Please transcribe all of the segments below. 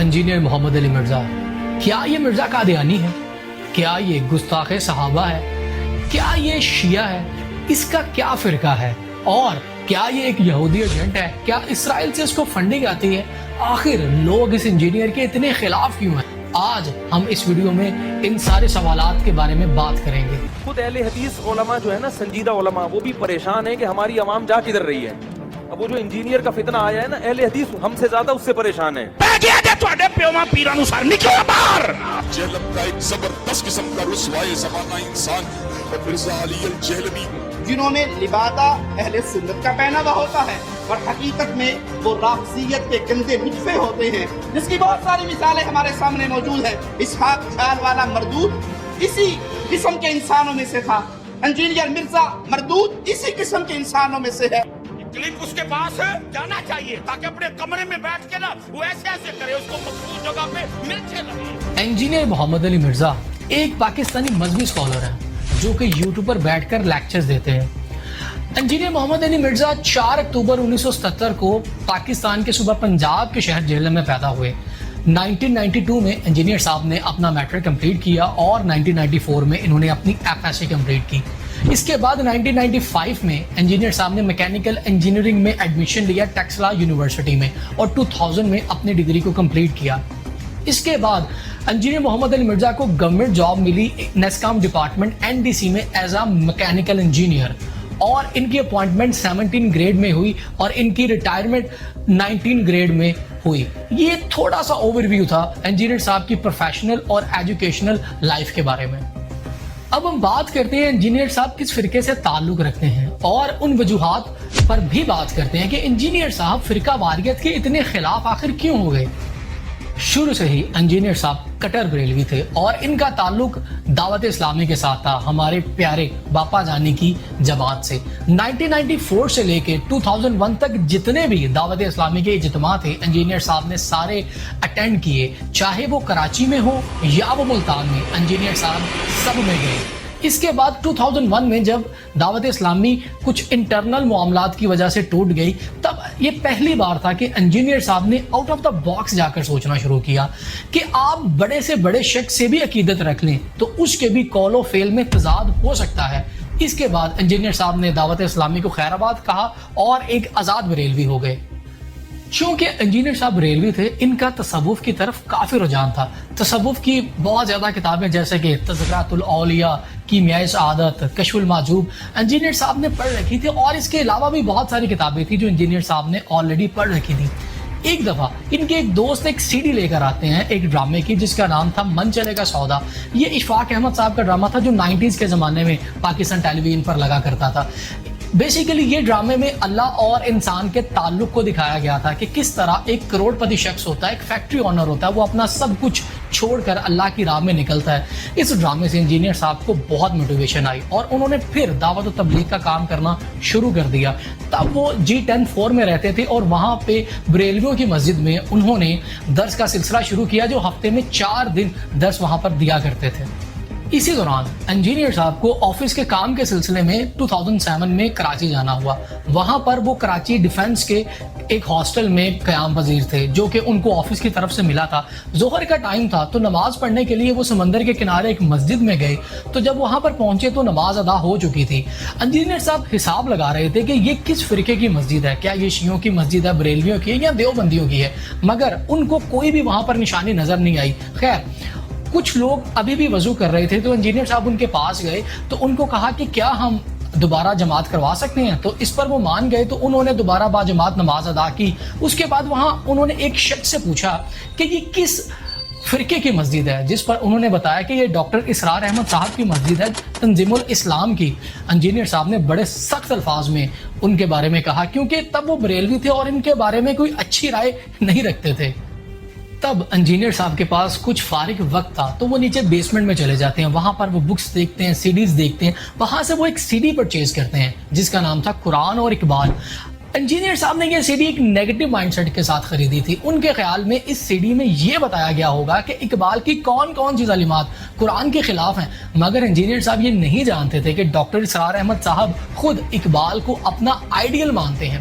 Engineer محمد علی مرزا، کیا یہ مرزا قادیانی ہے؟ کیا یہ گستاخ صحابہ ہے؟ کیا یہ شیعہ ہے؟ اس کا کیا فرقہ ہے؟ اور کیا یہ ایک یہودی ایجنٹ ہے؟ کیا اسرائیل سے اس کو فنڈنگ آتی ہے؟ آخر لوگ اس انجینئر کے اتنے خلاف کیوں ہیں؟ آج ہم اس ویڈیو میں ان سارے سوالات کے بارے میں بات کریں گے۔ خود اہل حدیث علماء جو ہے نا، سنجیدہ علماء، وہ بھی پریشان ہیں کہ ہماری عوام جا کدھر رہی ہے۔ اب وہ جو انجینئر کا فتنہ آیا ہے نا، اہل حدیث ہم سے زیادہ اس سے پریشان ہیں۔ جہلم کا ایک زبردست قسم کا رسوائے زمانہ انسان مرزا علی الجہلمی، جنہوں میں لبادہ اہل سنت کا پہناوا ہوتا ہے اور حقیقت میں وہ رافضیت کے گندے نطفے ہوتے ہیں، جس کی بہت ساری مثالیں ہمارے سامنے موجود ہیں۔ اسحاق جھال والا مردود اسی قسم کے انسانوں میں سے تھا، انجینئر مرزا مردود اسی قسم کے انسانوں میں سے ہے۔ کلپ اس کے پاس ہے، جانا چاہیے تاکہ اپنے کمرے میں بیٹھ کے نا وہ ایسے ایسے کرے، اس کو مخصوص جگہ پہ مرچیں لگے۔ انجینئر محمد علی مرزا ایک پاکستانی مذہبی اسکالر ہیں جو کہ یوٹیوب پر بیٹھ کر لیکچرز دیتے ہیں۔ انجینئر محمد علی مرزا 4 اکتوبر 1977 کو پاکستان کے صوبہ پنجاب کے شہر جہلم میں پیدا ہوئے۔ 1992 میں انجینئر صاحب نے اپنا میٹرک کمپلیٹ کیا اور 1994 میں انہوں نے اپنی ایف ایس سی کمپلیٹ کی۔ اس کے بعد 1995 میں انجینئر صاحب نے میکینیکل انجینئرنگ میں ایڈمیشن لیا ٹیکسلا یونیورسٹی میں اور 2000 میں اپنی ڈگری کو کمپلیٹ کیا۔ اس کے بعد انجینئر محمد علی مرزا کو گورنمنٹ جاب ملی نیسکام ڈپارٹمنٹ NDC میں ایز اے میکینیکل انجینئر، اور ان کی اپوائنٹمنٹ 17 گریڈ میں ہوئی اور ان کی ریٹائرمنٹ 19 گریڈ میں ہوئی۔ یہ تھوڑا سا اوور ویو تھا انجینئر صاحب کی پروفیشنل اور ایجوکیشنل لائف کے بارے میں۔ اب ہم بات کرتے ہیں انجینئر صاحب کس فرقے سے تعلق رکھتے ہیں اور ان وجوہات پر بھی بات کرتے ہیں کہ انجینئر صاحب فرقہ واریت کے اتنے خلاف آخر کیوں ہو گئے۔ شروع سے ہی انجینئر صاحب کٹر بریلوی تھے اور ان کا تعلق دعوت اسلامی کے ساتھ تھا، ہمارے پیارے باپا جانی کی جماعت سے۔ 1994 سے لے کے 2001 تک جتنے بھی دعوت اسلامی کے اجتماع تھے انجینئر صاحب نے سارے اٹینڈ کیے، چاہے وہ کراچی میں ہو یا وہ ملتان میں، انجینئر صاحب سب میں گئے۔ اس کے بعد 2001 میں جب دعوت اسلامی کچھ انٹرنل معاملات کی وجہ سے ٹوٹ گئی، تب یہ پہلی بار تھا کہ انجینئر صاحب نے آؤٹ آف دا باکس جا کر سوچنا شروع کیا کہ آپ بڑے سے بڑے شخص سے بھی عقیدت رکھ لیں تو اس کے بھی قول و فعل میں تضاد ہو سکتا ہے۔ اس کے بعد انجینئر صاحب نے دعوت اسلامی کو خیر آباد کہا اور ایک آزاد بریلوی ہو گئے۔ چونکہ انجینئر صاحب ریلوی تھے، ان کا تصوف کی طرف کافی رجحان تھا۔ تصوف کی بہت زیادہ کتابیں جیسے کہ تذکرۃ الاولیاء، کیمیائے سعادت، کشف المحجوب انجینئر صاحب نے پڑھ رکھی تھی، اور اس کے علاوہ بھی بہت ساری کتابیں تھیں جو انجینئر صاحب نے آلریڈی پڑھ رکھی تھی۔ ایک دفعہ ان کے ایک دوست ایک CD لے کر آتے ہیں ایک ڈرامے کی جس کا نام تھا من چلے گا سودا۔ یہ اشفاق احمد صاحب کا ڈرامہ تھا جو 90s کے زمانے میں پاکستان ٹیلی ویژن پر لگا کرتا تھا۔ بیسیکلی یہ ڈرامے میں اللہ اور انسان کے تعلق کو دکھایا گیا تھا کہ کس طرح ایک کروڑ پتی شخص ہوتا ہے، ایک فیکٹری آنر ہوتا ہے، وہ اپنا سب کچھ چھوڑ کر اللہ کی راہ میں نکلتا ہے۔ اس ڈرامے سے انجینئر صاحب کو بہت موٹیویشن آئی اور انہوں نے پھر دعوت و تبلیغ کا کام کرنا شروع کر دیا۔ تب وہ G10-4 میں رہتے تھے اور وہاں پہ بریلویوں کی مسجد میں انہوں نے درس کا سلسلہ شروع کیا جو ہفتے میں 4 دن درس وہاں پر دیا کرتے تھے۔ اسی دوران انجینئر صاحب کو آفس کے کام کے سلسلے میں 2007 میں کراچی جانا ہوا۔ وہاں پر وہ کراچی ڈیفنس کے ایک ہاسٹل میں قیام پذیر تھے جو کہ ان کو آفس کی طرف سے ملا تھا۔ ظہر کا ٹائم تھا تو نماز پڑھنے کے لیے وہ سمندر کے کنارے ایک مسجد میں گئے، تو جب وہاں پر پہنچے تو نماز ادا ہو چکی تھی۔ انجینئر صاحب حساب لگا رہے تھے کہ یہ کس فرقے کی مسجد ہے، کیا یہ شیعوں کی مسجد ہے، بریلویوں کی ہے یا دیوبندیوں کی ہے، مگر ان کو کوئی بھی وہاں پر نشانی نظر نہیں آئی۔ خیر، کچھ لوگ ابھی بھی وضو کر رہے تھے تو انجینئر صاحب ان کے پاس گئے تو ان کو کہا کہ کیا ہم دوبارہ جماعت کروا سکتے ہیں، تو اس پر وہ مان گئے تو انہوں نے دوبارہ با جماعت نماز ادا کی۔ اس کے بعد وہاں انہوں نے ایک شخص سے پوچھا کہ یہ کس فرقے کی مسجد ہے، جس پر انہوں نے بتایا کہ یہ ڈاکٹر اسرار احمد صاحب کی مسجد ہے، تنظیم الاسلام کی۔ انجینئر صاحب نے بڑے سخت الفاظ میں ان کے بارے میں کہا کیونکہ تب وہ بریلوی تھے اور ان کے بارے میں کوئی اچھی رائے نہیں رکھتے تھے۔ تب انجینئر صاحب کے پاس کچھ فارغ وقت تھا تو وہ نیچے بیسمنٹ میں چلے جاتے ہیں، وہاں پر وہ بکس دیکھتے ہیں، CDs دیکھتے ہیں، وہاں سے وہ ایک CD پرچیز کرتے ہیں جس کا نام تھا قرآن اور اقبال۔ انجینئر صاحب نے یہ CD ایک نیگیٹو مائنڈ سیٹ کے ساتھ خریدی تھی۔ ان کے خیال میں اس CD میں یہ بتایا گیا ہوگا کہ اقبال کی کون کون سی تعلیمات قرآن کے خلاف ہیں، مگر انجینئر صاحب یہ نہیں جانتے تھے کہ ڈاکٹر اسرار احمد صاحب خود اقبال کو اپنا آئیڈیل مانتے ہیں۔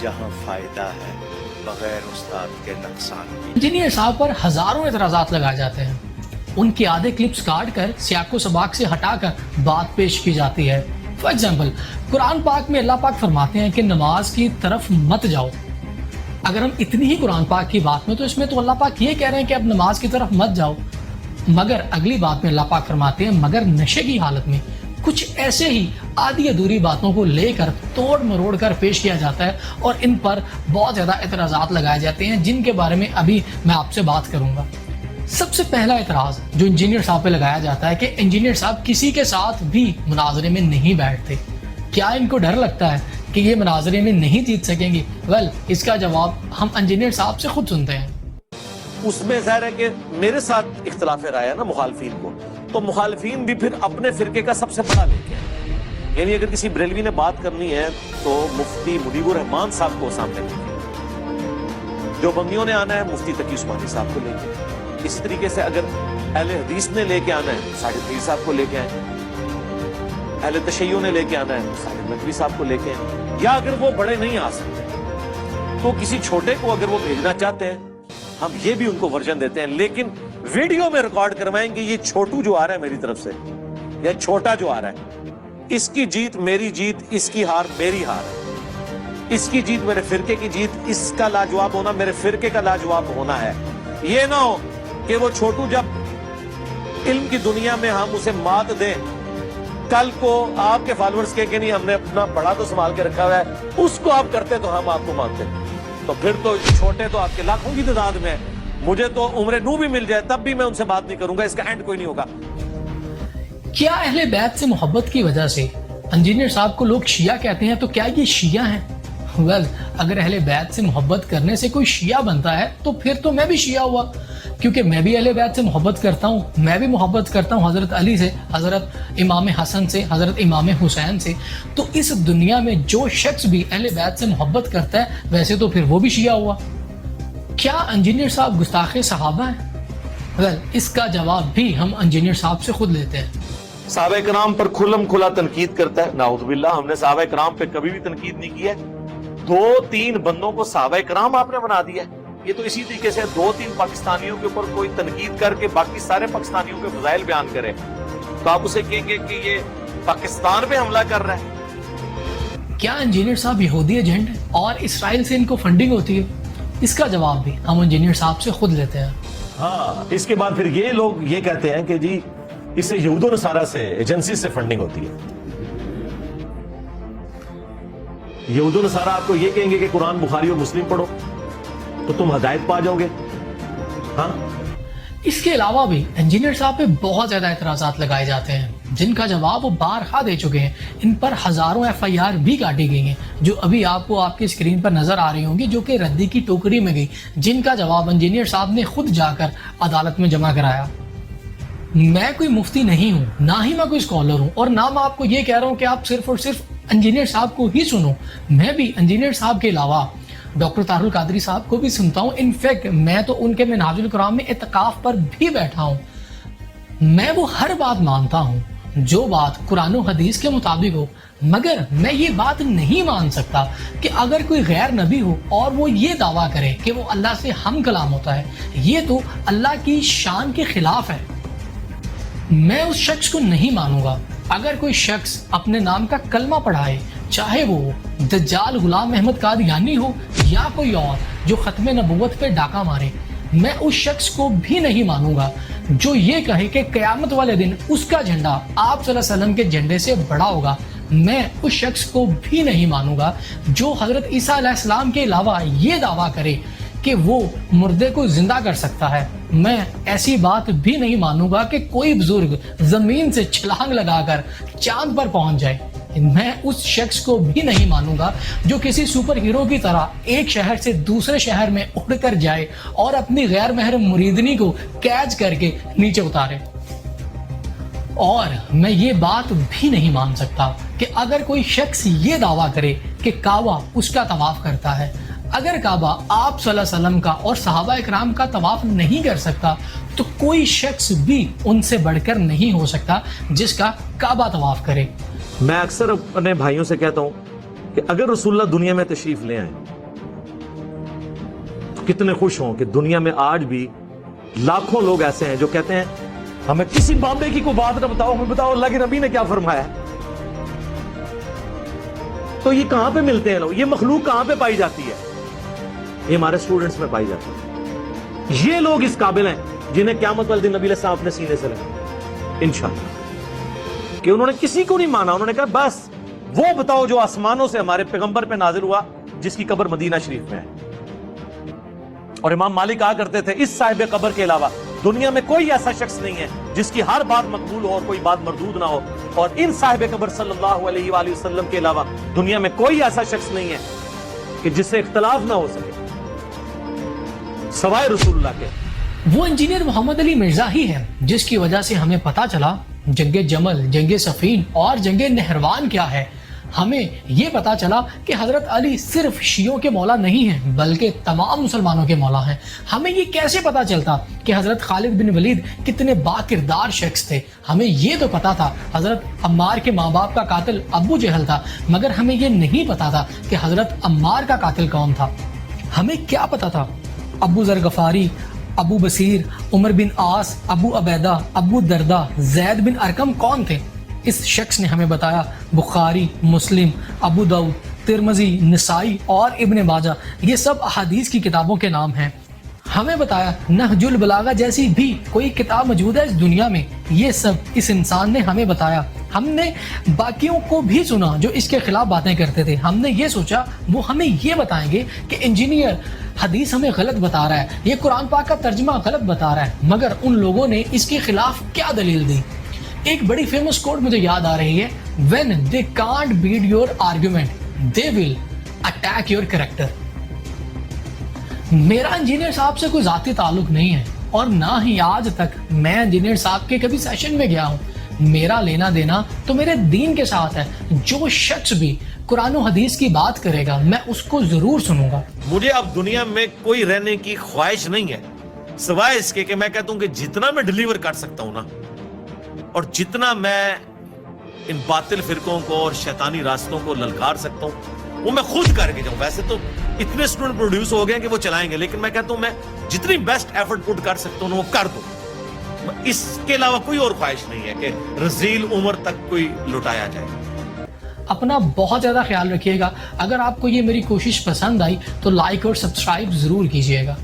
جہاں فائدہ ہے بغیر استاد کے نقصان بھی۔ انجینئر صاحب پر ہزاروں اعتراضات لگائے جاتے ہیں، ان کے آدھے کلپس کاٹ کر سیاق و سباق سے ہٹا کر بات پیش کی جاتی ہے۔ فار ایگزامپل قرآن پاک میں اللہ پاک فرماتے ہیں کہ نماز کی طرف مت جاؤ۔ اگر ہم اتنی ہی قرآن پاک کی بات میں تو اس میں تو اللہ پاک یہ کہہ رہے ہیں کہ اب نماز کی طرف مت جاؤ، مگر اگلی بات میں اللہ پاک فرماتے ہیں مگر نشے کی حالت میں۔ کچھ ایسے ہی آدھی ادھوری باتوں کو لے کر توڑ مروڑ کر پیش کیا جاتا ہے اور ان پر بہت زیادہ اعتراضات لگائے جاتے ہیں جن کے بارے میں ابھی میں آپ سے بات کروں گا۔ سب سے پہلا اعتراض جو انجینئر صاحب پہ لگایا جاتا ہے کہ انجینئر صاحب کسی کے ساتھ بھی مناظرے میں نہیں بیٹھتے۔ کیا ان کو ڈر لگتا ہے کہ یہ مناظرے میں نہیں جیت سکیں گے؟ ویل اس کا جواب ہم انجینئر صاحب سے خود سنتے ہیں۔ اس میں ظاہر ہے کہ میرے ساتھ اختلاف رائے ہے نا مخالفین کو، تو مخالفین بھی پھر اپنے فرقے کا سب سے بڑا لے کے آئے۔ یعنی اگر کسی بریلوی نے بات کرنی ہے تو مفتی مجیب الرحمان صاحب کو سامنے لے کے، جو بندیوں نے آنا ہے مفتی تقی عثمانی صاحب کو لے کے، اسی طریقے سے اگر اہل حدیث نے لے کے آنا ہے ساجد پیر صاحب کو لے کے آئیں، اہل تشیع نے لے کے آنا ہے ساجد نقوی صاحب کو لے کے آئیں، یا اگر وہ بڑے نہیں آ سکتے تو کسی چھوٹے کو اگر وہ بھیجنا چاہتے ہیں ہم یہ بھی ان کو ورژن دیتے ہیں، لیکن ویڈیو میں ریکارڈ کروائیں گے یہ چھوٹو جو آ رہا ہے میری طرف سے یا چھوٹا جو آ رہا ہے، اس کی جیت میری جیت، اس کی ہار میری ہار ہے، اس کی جیت میرے فرقے کی جیت، اس کا لاجواب ہونا میرے فرقے کا لاجواب ہونا ہے۔ یہ نہ ہو کہ وہ چھوٹو جب علم کی دنیا میں ہم اسے مات دیں، کل کو آپ کے فالورز کے نہیں ہم نے اپنا بڑا تو سنبھال کے رکھا ہوا ہے، اس کو آپ کرتے تو ہم آپ کو مانتے، تو پھر تو چھوٹے تو آپ کے لاکھوں کی تعداد میں، مجھے تو عمر نو بھی مل جائے تب بھی میں ان سے بات نہیں کروں گا، اس کا اینڈ کوئی نہیں ہوگا۔ کیا اہل بیت سے محبت کی وجہ سے انجینئر صاحب کو لوگ شیعہ کہتے ہیں؟ تو کیا یہ شیعہ ہیں؟ ویل اگر اہل بیت سے محبت کرنے سے کوئی شیعہ بنتا ہے تو پھر تو میں بھی شیعہ ہوا، کیونکہ میں بھی اہل بیت سے محبت کرتا ہوں، میں بھی محبت کرتا ہوں حضرت علی سے، حضرت امام حسن سے، حضرت امام حسین سے۔ تو اس دنیا میں جو شخص بھی اہل بیت سے محبت کرتا ہے ویسے تو پھر وہ بھی شیعہ ہوا۔ کیا انجینئر صاحب گستاخ صحابہ ہیں؟ ویل اس کا جواب بھی ہم انجینئر صاحب سے خود لیتے ہیں۔ صحابہ کرام پر کھلم کھلا تنقید کرتا ہے، نعوذ باللہ، ہم نے صحابہ کرام پہ کبھی بھی تنقید نہیں کی ہے۔ 2-3 بندوں کو صحابہ کرام آپ نے بنا دیا ہے، یہ تو اسی طریقے سے 2-3 پاکستانیوں کے اوپر کوئی تنقید کر کے باقی سارے پاکستانیوں کے فضائل بیان کرے تو آپ اسے کہیں گے کہ یہ پاکستان پہ حملہ کر رہا ہے۔ کیا انجینئر صاحب یہودی ایجنٹ ہیں اور اسرائیل سے ان کو فنڈنگ ہوتی ہے؟ اس کا جواب بھی ہم انجینئر صاحب سے خود لیتے ہیں۔ ہاں، اس کے بعد پھر یہ لوگ یہ کہتے ہیں کہ جی اس سے یہود و نصارہ سے ایجنسی سے فنڈنگ ہوتی ہے۔ یہود و نصارہ آپ کو یہ کہیں گے کہ قرآن بخاری اور مسلم پڑھو تو تم ہدایت پا جاؤ گے۔ ہاں، اس کے علاوہ بھی انجینئر صاحب پہ بہت زیادہ اعتراضات لگائے جاتے ہیں جن کا جواب وہ بارہا دے چکے ہیں۔ ان پر ہزاروں FIR بھی کاٹی گئی ہیں جو ابھی آپ کو آپ کی اسکرین پر نظر آ رہی ہوں گی، جو کہ ردی کی ٹوکری میں گئی، جن کا جواب انجینئر صاحب نے خود جا کر عدالت میں جمع کرایا۔ میں کوئی مفتی نہیں ہوں، نہ ہی میں کوئی اسکالر ہوں، اور نہ میں آپ کو یہ کہہ رہا ہوں کہ آپ صرف اور صرف انجینئر صاحب کو ہی سنو۔ میں بھی انجینئر صاحب کے علاوہ ڈاکٹر طاہر القادری صاحب کو بھی سنتا ہوں۔ انفیکٹ میں تو ان کے منہاج الکرام میں اعتکاف پر بھی بیٹھا ہوں۔ میں وہ ہر بات مانتا ہوں جو بات قرآن و حدیث کے مطابق ہو، مگر میں یہ بات نہیں مان سکتا کہ اگر کوئی غیر نبی ہو اور وہ یہ دعویٰ کرے کہ وہ اللہ سے ہم کلام ہوتا ہے، یہ تو اللہ کی شان کے خلاف ہے۔ میں اس شخص کو نہیں مانوں گا۔ اگر کوئی شخص اپنے نام کا کلمہ پڑھائے، چاہے وہ دجال غلام احمد قادیانی ہو یا کوئی اور جو ختم نبوت پہ ڈاکہ مارے، میں اس شخص کو بھی نہیں مانوں گا جو یہ کہے کہ قیامت والے دن اس کا جھنڈا آپ صلی اللہ علیہ وسلم کے جھنڈے سے بڑا ہوگا۔ میں اس شخص کو بھی نہیں مانوں گا جو حضرت عیسیٰ علیہ السلام کے علاوہ یہ دعویٰ کرے کہ وہ مردے کو زندہ کر سکتا ہے۔ میں ایسی بات بھی نہیں مانوں گا کہ کوئی بزرگ زمین سے چھلانگ لگا کر چاند پر پہنچ جائے۔ میں اس شخص کو بھی نہیں مانوں گا جو کسی سپر ہیرو کی طرح ایک شہر سے دوسرے شہر میں اڑ کر جائے اور اپنی غیر محرم مریدنی کو کیچ کر کے نیچے اتارے۔ اور میں یہ بات بھی نہیں مان سکتا کہ اگر کوئی شخص یہ دعویٰ کرے کہ کعبہ اس کا طواف کرتا ہے۔ اگر کعبہ آپ صلی اللہ علیہ وسلم کا اور صحابہ اکرام کا طواف نہیں کر سکتا تو کوئی شخص بھی ان سے بڑھ کر نہیں ہو سکتا جس کا کعبہ طواف کرے۔ میں اکثر اپنے بھائیوں سے کہتا ہوں کہ اگر رسول اللہ دنیا میں تشریف لے آئیں تو کتنے خوش ہوں کہ دنیا میں آج بھی لاکھوں لوگ ایسے ہیں جو کہتے ہیں ہمیں کسی بابے کی کوئی بات نہ بتاؤ، ہمیں بتاؤ اللہ کے نبی نے کیا فرمایا ہے۔ تو یہ کہاں پہ ملتے ہیں لوگ؟ یہ مخلوق کہاں پہ پائی جاتی ہے؟ یہ ہمارے اسٹوڈنٹس میں پائی جاتی ہے۔ یہ لوگ اس قابل ہیں جنہیں قیامت والے دن نبی علیہ السلام اپنے سینے سے لگے انشاءاللہ، کہ انہوں نے کسی کو نہیں مانا، انہوں نے کہا بس وہ بتاؤ جو آسمانوں سے ہمارے پیغمبر پہ نازل ہوا جس کی قبر مدینہ شریف میں ہے۔ اور امام مالک کہا کرتے تھے اس صاحب قبر کے علاوہ دنیا میں کوئی ایسا شخص نہیں ہے جس کی ہر بات مقبول ہو اور کوئی بات مردود نہ ہو، اور ان صاحب قبر صلی اللہ علیہ وآلہ وسلم کے علاوہ دنیا میں کوئی ایسا شخص نہیں ہے کہ جس سے اختلاف نہ ہو سکے سوائے رسول اللہ کے۔ وہ انجینئر محمد علی مرزا ہی ہے جس کی وجہ سے ہمیں پتا چلا جنگ جمل، جنگ صفین اور جنگ نہروان کیا ہے۔ ہمیں یہ پتا چلا کہ حضرت علی صرف شیعوں کے مولا نہیں ہیں بلکہ تمام مسلمانوں کے مولا ہیں۔ ہمیں یہ کیسے پتا چلتا کہ حضرت خالد بن ولید کتنے با کردار شخص تھے؟ ہمیں یہ تو پتا تھا حضرت عمار کے ماں باپ کا قاتل ابو جہل تھا، مگر ہمیں یہ نہیں پتا تھا کہ حضرت عمار کا قاتل کون تھا۔ ہمیں کیا پتا تھا ابو ذر غفاری، ابو بصیر، عمر بن عاص، ابو عبیدہ، ابو دردہ، زید بن ارقم کون تھے؟ اس شخص نے ہمیں بتایا بخاری، مسلم، ابو داؤد، ترمذی، نسائی اور ابن ماجہ، یہ سب احادیث کی کتابوں کے نام ہیں۔ ہمیں بتایا نہج البلاغہ جیسی بھی کوئی کتاب موجود ہے اس دنیا میں، یہ سب اس انسان نے ہمیں بتایا۔ ہم نے باقیوں کو بھی سنا جو اس کے خلاف باتیں کرتے تھے، ہم نے یہ سوچا وہ ہمیں یہ بتائیں گے کہ انجینئر حدیث ہمیں غلط بتا رہا ہے، یہ قرآن پاک کا ترجمہ غلط بتا رہا ہے، مگر ان لوگوں نے اس کے خلاف کیا دلیل دی؟ ایک بڑی فیمس کوٹ مجھے یاد آ رہی ہے، when they can't beat your argument they will attack your character۔ میرا انجینئر صاحب سے کوئی ذاتی تعلق نہیں ہے اور نہ ہی آج تک میں انجینئر صاحب کے کبھی سیشن میں گیا ہوں۔ میرا لینا دینا تو میرے دین کے ساتھ ہے۔ جو شخص بھی قرآن و حدیث کی بات کرے گا میں اس کو ضرور سنوں گا۔ مجھے اب دنیا میں کوئی رہنے کی خواہش نہیں ہے سوائے اس کے کہ میں کہتا ہوں کہ جتنا میں ڈیلیور کر سکتا ہوں نا، اور جتنا میں ان باطل فرقوں کو اور شیطانی راستوں کو للکار سکتا ہوں وہ میں خود کر کے جاؤں۔ ویسے تو اتنے اسٹوڈنٹ پروڈیوس ہو گئے کہ وہ چلائیں گے، لیکن میں کہتا ہوں میں جتنی بیسٹ ایفرٹ پٹ کر سکتا ہوں وہ کر دوں۔ اس کے علاوہ کوئی اور خواہش نہیں ہے کہ رذیل عمر تک کوئی لٹایا جائے۔ اپنا بہت زیادہ خیال رکھیے گا۔ اگر آپ کو یہ میری کوشش پسند آئی تو لائک اور سبسکرائب ضرور کیجیے گا۔